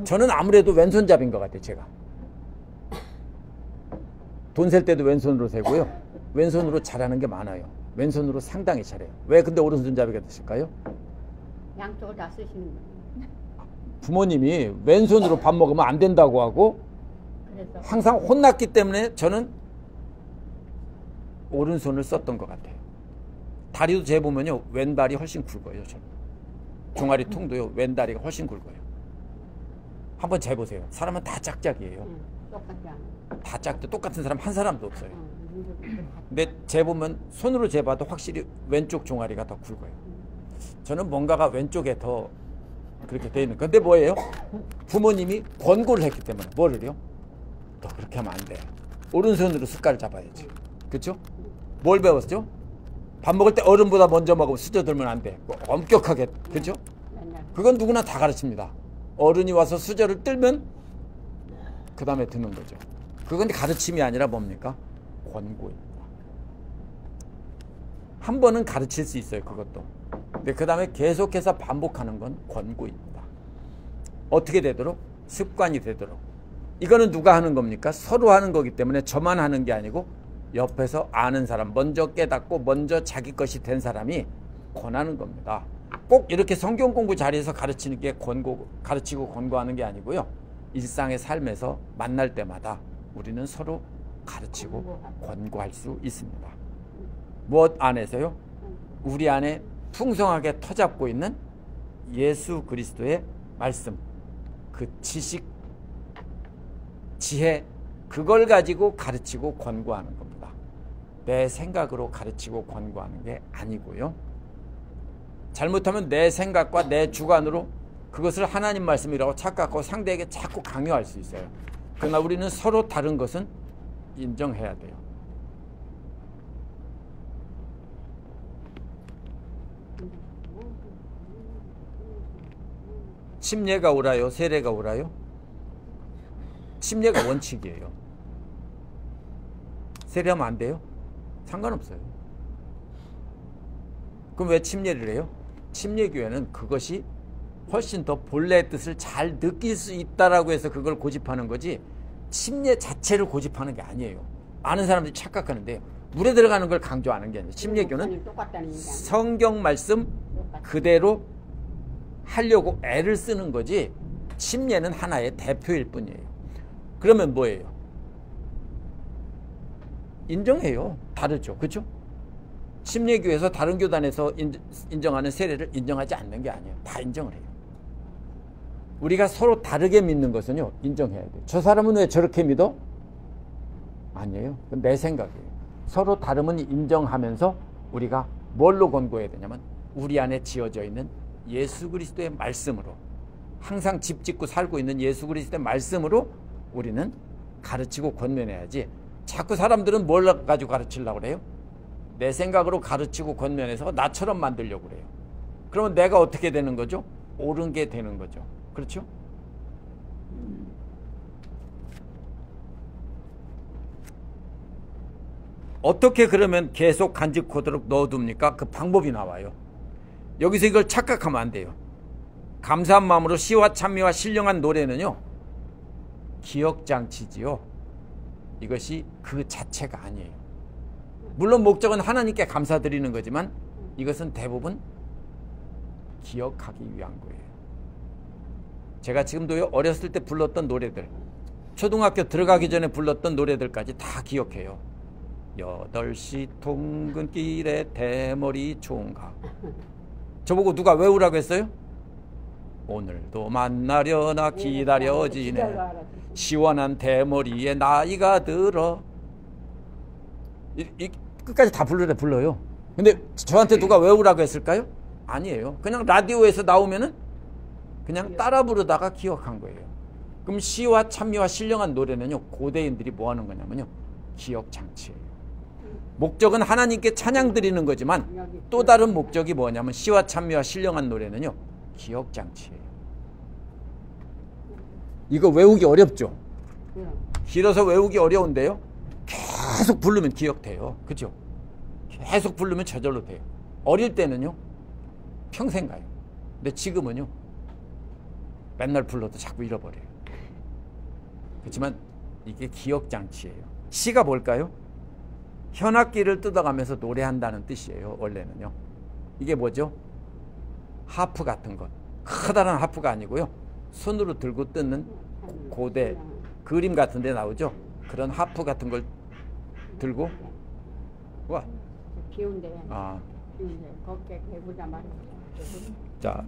저는 아무래도 왼손잡이인 것 같아요. 제가 돈 셀 때도 왼손으로 세고요. 왼손으로 잘하는 게 많아요. 왼손으로 상당히 잘해요. 왜 근데 오른손잡이가 되실까요? 양쪽을 다 쓰시는 거예요. 부모님이 왼손으로 밥 먹으면 안 된다고 하고 그래서 항상 혼났기 때문에 저는 오른손을 썼던 것 같아요. 다리도 재보면요. 왼발이 훨씬 굵어요. 저는. 종아리 통도요. 왼다리가 훨씬 굵어요. 한번 재보세요. 사람은 다 짝짝이에요. 똑같이 하는. 다 짝도 똑같은 사람 한 사람도 없어요. 근데 재보면 손으로 재봐도 확실히 왼쪽 종아리가 더 굵어요. 저는 뭔가가 왼쪽에 더 그렇게 돼 있는. 근데 뭐예요? 부모님이 권고를 했기 때문에 뭐를요? 너 그렇게 하면 안 돼. 오른손으로 숟갈을 잡아야지. 그렇죠? 뭘 배웠죠? 밥 먹을 때 어른보다 먼저 먹으면 수저들면 안 돼. 뭐 엄격하게. 그렇죠? 그건 누구나 다 가르칩니다. 어른이 와서 수저를 들면 그 다음에 드는 거죠. 그건 가르침이 아니라 뭡니까? 권고입니다. 한 번은 가르칠 수 있어요. 그것도. 근데 그 다음에 계속해서 반복하는 건 권고입니다. 어떻게 되도록? 습관이 되도록. 이거는 누가 하는 겁니까? 서로 하는 거기 때문에 저만 하는 게 아니고 옆에서 아는 사람, 먼저 깨닫고 먼저 자기 것이 된 사람이 권하는 겁니다. 꼭 이렇게 성경 공부 자리에서 가르치는 게 가르치고 권고하는 게 아니고요. 일상의 삶에서 만날 때마다 우리는 서로 가르치고 권고할 수 있습니다. 무엇 안에서요? 우리 안에 풍성하게 터잡고 있는 예수 그리스도의 말씀, 그 지식, 지혜, 그걸 가지고 가르치고 권고하는 겁니다. 내 생각으로 가르치고 권고하는 게 아니고요. 잘못하면 내 생각과 내 주관으로 그것을 하나님 말씀이라고 착각하고 상대에게 자꾸 강요할 수 있어요. 그러나 우리는 서로 다른 것은 인정해야 돼요. 침례가 오라요? 세례가 오라요? 침례가 원칙이에요. 세례하면 안 돼요? 상관없어요. 그럼 왜 침례를 해요? 침례교회는 그것이 훨씬 더 본래의 뜻을 잘 느낄 수 있다라고 해서 그걸 고집하는 거지 침례 자체를 고집하는 게 아니에요. 많은 사람들이 착각하는데요. 물에 들어가는 걸 강조하는 게 아니에요. 침례교는 성경 말씀 그대로 하려고 애를 쓰는 거지 침례는 하나의 대표일 뿐이에요. 그러면 뭐예요? 인정해요. 다르죠. 그렇죠? 침례교에서 다른 교단에서 인정하는 세례를 인정하지 않는 게 아니에요. 다 인정을 해요. 우리가 서로 다르게 믿는 것은요, 인정해야 돼요. 저 사람은 왜 저렇게 믿어? 아니에요. 그건 내 생각이에요. 서로 다름은 인정하면서 우리가 뭘로 권고해야 되냐면 우리 안에 지어져 있는 예수 그리스도의 말씀으로, 항상 집 짓고 살고 있는 예수 그리스도의 말씀으로 우리는 가르치고 권면해야지. 자꾸 사람들은 뭘 가지고 가르치려고 그래요? 내 생각으로 가르치고 권면해서 나처럼 만들려고 그래요. 그러면 내가 어떻게 되는 거죠? 옳은 게 되는 거죠. 그렇죠? 어떻게 그러면 계속 간직하도록 넣어둡니까? 그 방법이 나와요. 여기서 이걸 착각하면 안 돼요. 감사한 마음으로 시와 찬미와 신령한 노래는요, 기억장치지요. 이것이 그 자체가 아니에요. 물론 목적은 하나님께 감사드리는 거지만 이것은 대부분 기억하기 위한 거예요. 제가 지금도요, 어렸을 때 불렀던 노래들, 초등학교 들어가기 전에 불렀던 노래들까지 다 기억해요. 8시 통근길에 대머리 총각. 저보고 누가 외우라고 했어요? 오늘도 만나려나 기다려지네. 시원한 대머리에 나이가 들어. 끝까지 다 불러요. 근데 저한테 누가 외우라고 했을까요? 아니에요. 그냥 라디오에서 나오면은 그냥 따라 부르다가 기억한 거예요. 그럼 시와 찬미와 신령한 노래는요, 고대인들이 뭐 하는 거냐면요, 기억 장치예요. 목적은 하나님께 찬양 드리는 거지만 또 다른 목적이 뭐냐면 시와 찬미와 신령한 노래는요, 기억 장치예요. 이거 외우기 어렵죠? 길어서 외우기 어려운데요, 계속 부르면 기억돼요. 그죠? 계속 부르면 저절로 돼요. 어릴 때는요, 평생 가요. 근데 지금은요, 맨날 불러도 자꾸 잃어버려요. 그렇지만 이게 기억 장치예요. 시가 뭘까요? 현악기를 뜯어가면서 노래한다는 뜻이에요. 원래는요. 이게 뭐죠? 하프 같은 것. 커다란 하프가 아니고요, 손으로 들고 뜯는 고대 그림 같은 데 나오죠? 그런 하프 같은 걸 들고 와. 비운데. 아. 비운데. 걷게 해보자 말이야. 자,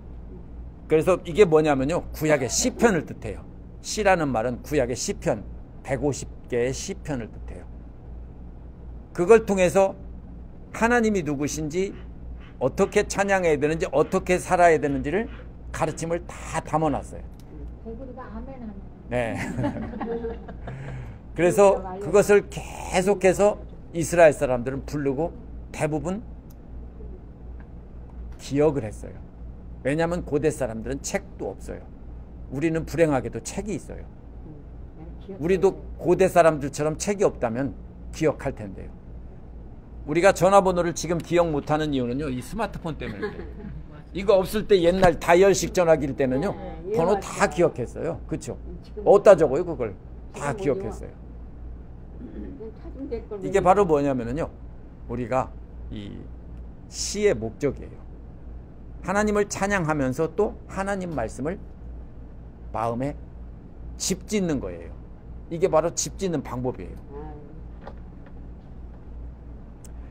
그래서 이게 뭐냐면요, 구약의 시편을 뜻해요. 시라는 말은 구약의 시편 150개의 시편을 뜻해요. 그걸 통해서 하나님이 누구신지, 어떻게 찬양해야 되는지, 어떻게 살아야 되는지를 가르침을 다 담아놨어요. 대구리가 아멘하네. 네. 그래서 그것을 계속해서 이스라엘 사람들은 부르고 대부분 기억을 했어요. 왜냐하면 고대 사람들은 책도 없어요. 우리는 불행하게도 책이 있어요. 우리도 고대 사람들처럼 책이 없다면 기억할 텐데요. 우리가 전화번호를 지금 기억 못하는 이유는요, 이 스마트폰 때문에. 이거 없을 때 옛날 다이얼식 전화기일 때는요, 번호 다 기억했어요. 그렇죠? 어디다 적어요 그걸? 다 기억했어요. 이게 바로 뭐냐면요, 우리가 이 시의 목적이에요. 하나님을 찬양하면서 또 하나님 말씀을 마음에 집 짓는 거예요. 이게 바로 집 짓는 방법이에요.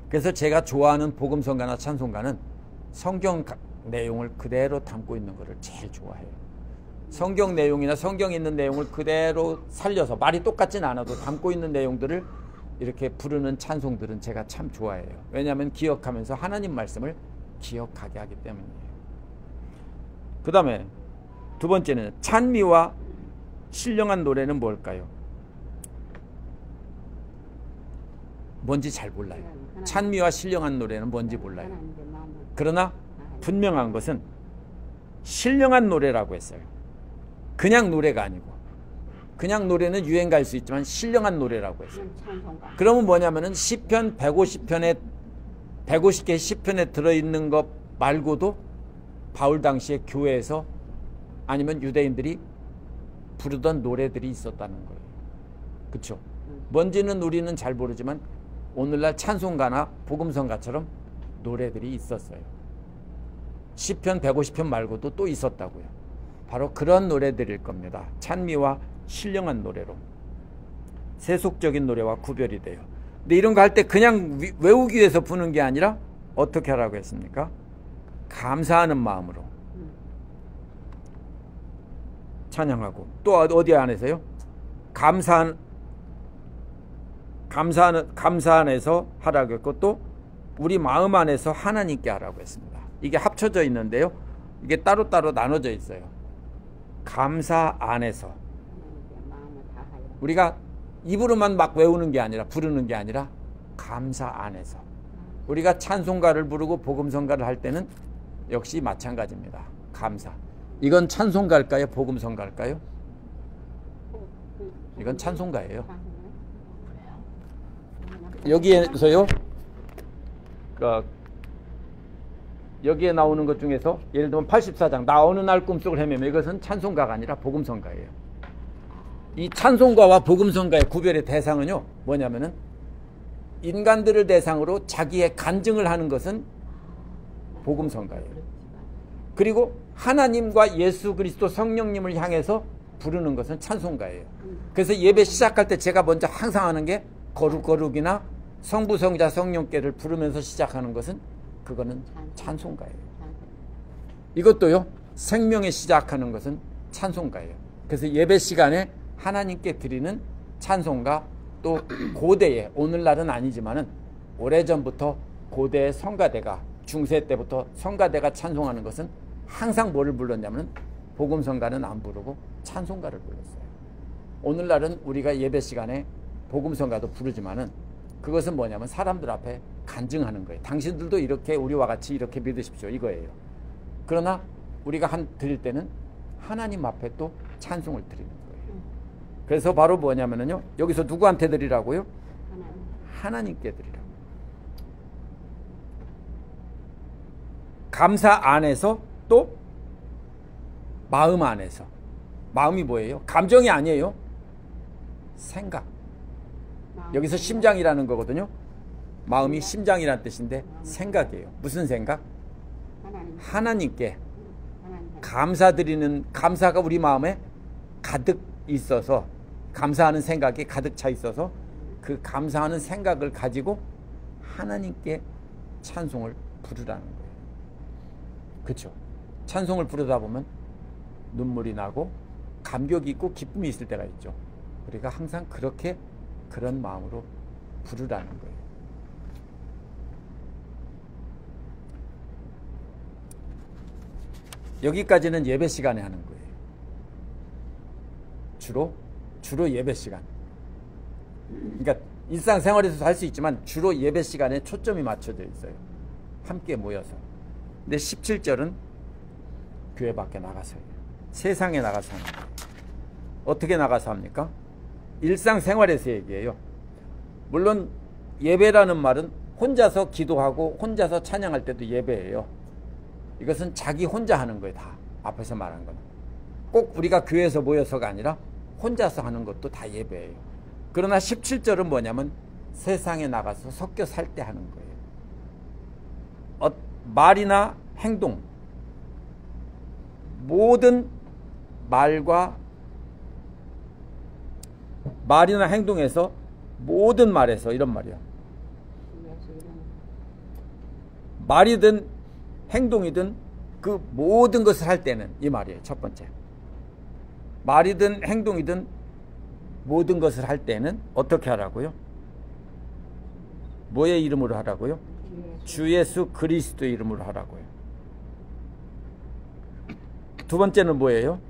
그래서 제가 좋아하는 복음성가나 찬송가는 성경 내용을 그대로 담고 있는 것을 제일 좋아해요. 성경 내용이나 성경에 있는 내용을 그대로 살려서, 말이 똑같진 않아도 담고 있는 내용들을 이렇게 부르는 찬송들은 제가 참 좋아해요. 왜냐하면 기억하면서 하나님 말씀을 기억하게 하기 때문이에요. 그 다음에 두 번째는 찬미와 신령한 노래는 뭘까요? 뭔지 잘 몰라요. 찬미와 신령한 노래는 뭔지 몰라요. 그러나 분명한 것은 신령한 노래라고 했어요. 그냥 노래가 아니고, 그냥 노래는 유행 갈 수 있지만 신령한 노래라고 했어요. 그러면 뭐냐면은 시편 150편에 150개의 시편에 들어있는 것 말고도 바울 당시에 교회에서 아니면 유대인들이 부르던 노래들이 있었다는 거예요. 그렇죠? 뭔지는 우리는 잘 모르지만 오늘날 찬송가나 복음성가처럼 노래들이 있었어요. 시편 150편 말고도 또 있었다고요. 바로 그런 노래들일 겁니다. 찬미와 신령한 노래로 세속적인 노래와 구별이 돼요. 근데 이런 거 할 때 그냥 외우기 위해서 부는 게 아니라 어떻게 하라고 했습니까? 감사하는 마음으로. 찬양하고 또 어디 안에서요? 감사 안에서 하라고 했고 또 우리 마음 안에서 하나님께 하라고 했습니다. 이게 합쳐져 있는데요. 이게 따로따로 나눠져 있어요. 감사 안에서 마음을 다하여. 우리가 입으로만 막 외우는 게 아니라 부르는 게 아니라 감사 안에서 우리가 찬송가를 부르고 복음성가를 할 때는 역시 마찬가지입니다. 감사. 이건 찬송가일까요? 복음성가일까요? 이건 찬송가예요. 여기에서요. 여기에 나오는 것 중에서 예를 들면 84장 나 어느 날 꿈속을 헤매며 이것은 찬송가가 아니라 복음성가예요. 이 찬송가와 복음성가의 구별의 대상은요 뭐냐면은 인간들을 대상으로 자기의 간증을 하는 것은 복음성가예요. 그리고 하나님과 예수 그리스도 성령님을 향해서 부르는 것은 찬송가예요. 그래서 예배 시작할 때 제가 먼저 항상 하는 게 거룩거룩이나 성부 성자 성령께를 부르면서 시작하는 것은 그거는 찬송가예요. 이것도요 생명에 시작하는 것은 찬송가예요. 그래서 예배 시간에 하나님께 드리는 찬송가 또 고대에 오늘날은 아니지만은 오래전부터 고대의 성가대가 중세 때부터 성가대가 찬송하는 것은 항상 뭐를 불렀냐면 복음성가는 안 부르고 찬송가를 불렀어요. 오늘날은 우리가 예배 시간에 복음성가도 부르지만은 그것은 뭐냐면 사람들 앞에 간증하는 거예요. 당신들도 이렇게 우리와 같이 이렇게 믿으십시오 이거예요. 그러나 우리가 드릴 때는 하나님 앞에 또 찬송을 드리는 거예요. 그래서 바로 뭐냐면요 여기서 누구한테 드리라고요? 하나님께 드리라고. 감사 안에서 또 마음 안에서. 마음이 뭐예요? 감정이 아니에요. 생각. 여기서 심장이라는 거거든요. 마음이 심장이라는 뜻인데 생각이에요. 무슨 생각? 하나님께 감사드리는 감사가 우리 마음에 가득 있어서 감사하는 생각이 가득 차 있어서 그 감사하는 생각을 가지고 하나님께 찬송을 부르라는 거예요. 그렇죠? 찬송을 부르다 보면 눈물이 나고 감격이 있고 기쁨이 있을 때가 있죠. 우리가 항상 그렇게 그런 마음으로 부르라는 거예요. 여기까지는 예배 시간에 하는 거예요. 주로 예배 시간. 그러니까 일상생활에서도 할 수 있지만 주로 예배 시간에 초점이 맞춰져 있어요. 함께 모여서. 근데 17절은 교회 밖에 나가서요. 세상에 나가서 하는 거예요. 어떻게 나가서 합니까? 일상생활에서 얘기해요. 물론 예배라는 말은 혼자서 기도하고 혼자서 찬양할 때도 예배예요. 이것은 자기 혼자 하는 거예요. 다 앞에서 말한 거는. 꼭 우리가 교회에서 모여서가 아니라 혼자서 하는 것도 다 예배예요. 그러나 17절은 뭐냐면 세상에 나가서 섞여 살 때 하는 거예요. 말이나 행동, 모든 말이나 행동에서 모든 말에서 이런 말이야. 말이든 행동이든 그 모든 것을 할 때는 이 말이에요. 첫 번째. 말이든 행동이든 모든 것을 할 때는 어떻게 하라고요? 뭐의 이름으로 하라고요? 주 예수 그리스도의 이름으로 하라고요. 두 번째는 뭐예요?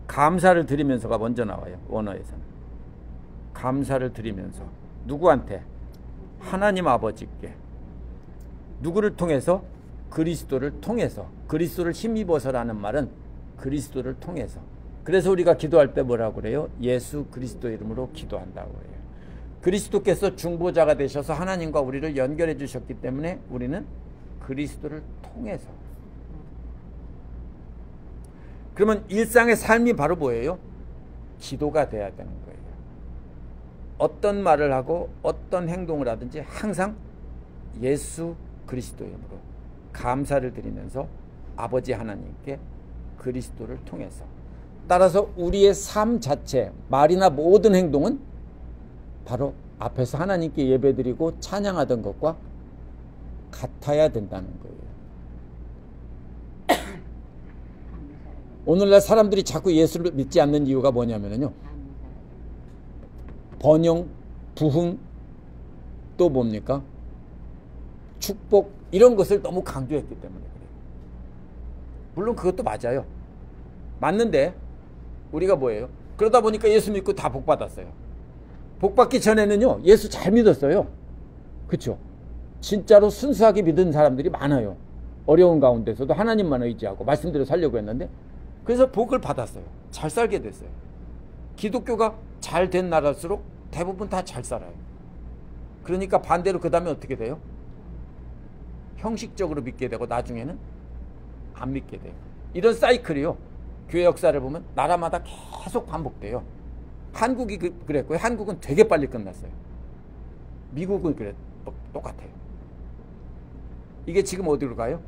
감사를 드리면서가 먼저 나와요. 원어에서는. 감사를 드리면서. 누구한테? 하나님 아버지께. 누구를 통해서? 그리스도를 통해서. 그리스도를 힘입어서라는 말은 그리스도를 통해서. 그래서 우리가 기도할 때 뭐라고 그래요? 예수 그리스도 이름으로 기도한다고 해요. 그리스도께서 중보자가 되셔서 하나님과 우리를 연결해 주셨기 때문에 우리는 그리스도를 통해서. 그러면 일상의 삶이 바로 뭐예요? 기도가 돼야 되는 거예요. 어떤 말을 하고 어떤 행동을 하든지 항상 예수 그리스도 이름으로 감사를 드리면서 아버지 하나님께 그리스도를 통해서. 따라서 우리의 삶 자체, 말이나 모든 행동은 바로 앞에서 하나님께 예배드리고 찬양하던 것과 같아야 된다는 거예요. 오늘날 사람들이 자꾸 예수를 믿지 않는 이유가 뭐냐면요. 번영, 부흥, 또 뭡니까? 축복, 이런 것을 너무 강조했기 때문에 그래요. 물론 그것도 맞아요. 맞는데 우리가 뭐예요? 그러다 보니까 예수 믿고 다 복 받았어요. 복 받기 전에는요, 예수 잘 믿었어요. 그렇죠? 진짜로 순수하게 믿은 사람들이 많아요. 어려운 가운데서도 하나님만 의지하고 말씀대로 살려고 했는데, 그래서 복을 받았어요. 잘 살게 됐어요. 기독교가 잘 된 나라일수록 대부분 다 잘 살아요. 그러니까 반대로 그 다음에 어떻게 돼요? 형식적으로 믿게 되고 나중에는 안 믿게 돼요. 이런 사이클이요, 교회 역사를 보면 나라마다 계속 반복돼요. 한국이 그랬고요. 한국은 되게 빨리 끝났어요. 미국은 똑같아요. 이게 지금 어디로 가요?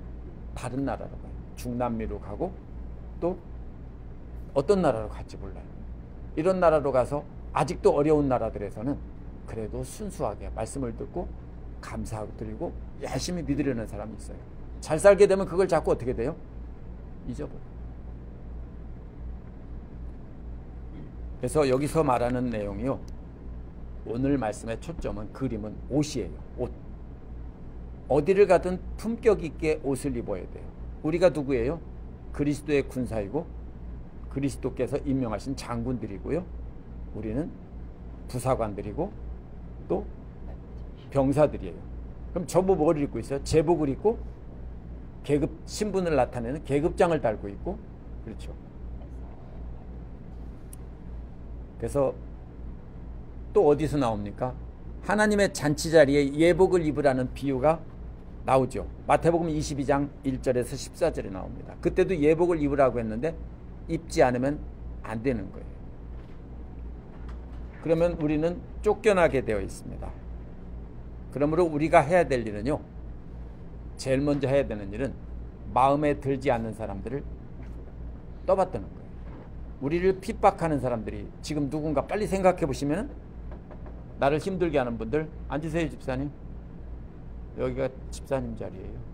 다른 나라로 가요. 중남미로 가고 또 어떤 나라로 갈지 몰라요. 이런 나라로 가서 아직도 어려운 나라들에서는 그래도 순수하게 말씀을 듣고 감사하고 드리고 열심히 믿으려는 사람이 있어요. 잘 살게 되면 그걸 자꾸 어떻게 돼요? 잊어버려요. 그래서 여기서 말하는 내용이요, 오늘 말씀의 초점은 그림은 옷이에요. 옷. 어디를 가든 품격 있게 옷을 입어야 돼요. 우리가 누구예요? 그리스도의 군사이고 그리스도께서 임명하신 장군들이고요. 우리는 부사관들이고 또 병사들이에요. 그럼 전부 뭘 입고 있어요? 제복을 입고 계급 신분을 나타내는 계급장을 달고 있고, 그렇죠. 그래서 또 어디서 나옵니까? 하나님의 잔치 자리에 예복을 입으라는 비유가 나오죠. 마태복음 22장 1절에서 14절에 나옵니다. 그때도 예복을 입으라고 했는데 입지 않으면 안 되는 거예요. 그러면 우리는 쫓겨나게 되어 있습니다. 그러므로 우리가 해야 될 일은요, 제일 먼저 해야 되는 일은 마음에 들지 않는 사람들을 떠받드는 거예요. 우리를 핍박하는 사람들이 지금 누군가 빨리 생각해 보시면, 나를 힘들게 하는 분들 앉으세요. 집사님, 여기가 집사님 자리예요.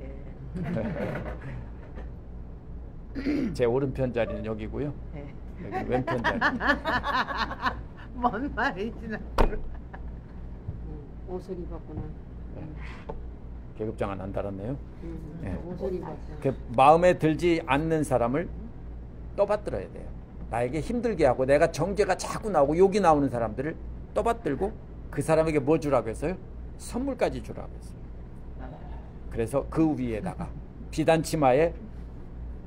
제 오른편 자리는 여기고요. 여기 왼편 자리. 뭔 말이지? 옷을 입었구나. 계급장은 안 달았네요. 네. 옷을 입었어. 마음에 들지 않는 사람을 떠받들어야 돼요. 나에게 힘들게 하고 내가 정죄가 자꾸 나오고 욕이 나오는 사람들을 떠받들고 그 사람에게 뭐 주라고 했어요? 선물까지 주라고 했어요. 그래서 그 위에다가 비단 치마에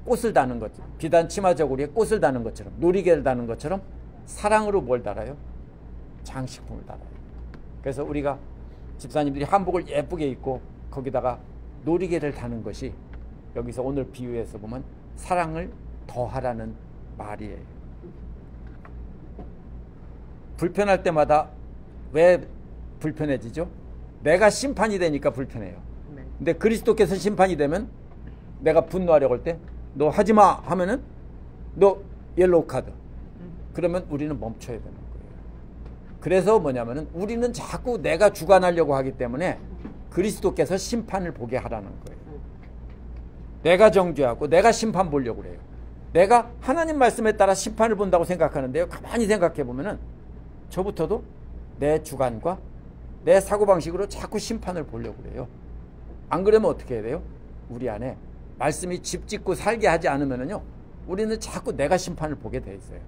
꽃을 다는 것처럼, 비단 치마 저고리에 꽃을 다는 것처럼, 누리개를 다는 것처럼 사랑으로 뭘 달아요? 장식품을 달아요. 그래서 우리가 집사님들이 한복을 예쁘게 입고 거기다가 누리개를 다는 것이 여기서 오늘 비유에서 보면 사랑을 더하라는 말이에요. 불편할 때마다 왜 불편해지죠? 내가 심판이 되니까 불편해요. 근데 그리스도께서 심판이 되면 내가 분노하려고 할 때 너 하지마 하면은 너 옐로우 카드. 그러면 우리는 멈춰야 되는 거예요. 그래서 뭐냐면은 우리는 자꾸 내가 주관하려고 하기 때문에 그리스도께서 심판을 보게 하라는 거예요. 내가 정죄하고 내가 심판 보려고 그래요. 내가 하나님 말씀에 따라 심판을 본다고 생각하는데요, 가만히 생각해 보면은 저부터도 내 주관과 내 사고방식으로 자꾸 심판을 보려고 그래요. 안 그러면 어떻게 해야 돼요? 우리 안에 말씀이 집 짓고 살게 하지 않으면은요, 우리는 자꾸 내가 심판을 보게 돼 있어요.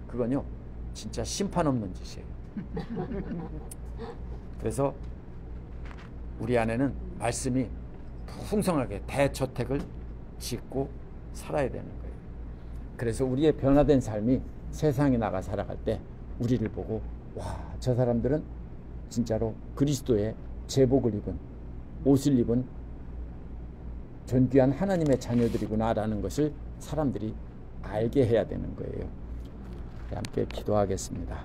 그건요, 진짜 심판 없는 짓이에요. 그래서 우리 안에는 말씀이 풍성하게 대저택을 짓고 살아야 되는 거예요. 그래서 우리의 변화된 삶이 세상에 나가 살아갈 때 우리를 보고, 와, 저 사람들은 진짜로 그리스도의 제복을 입은, 옷을 입은 존귀한 하나님의 자녀들이구나 라는 것을 사람들이 알게 해야 되는 거예요. 함께 기도하겠습니다.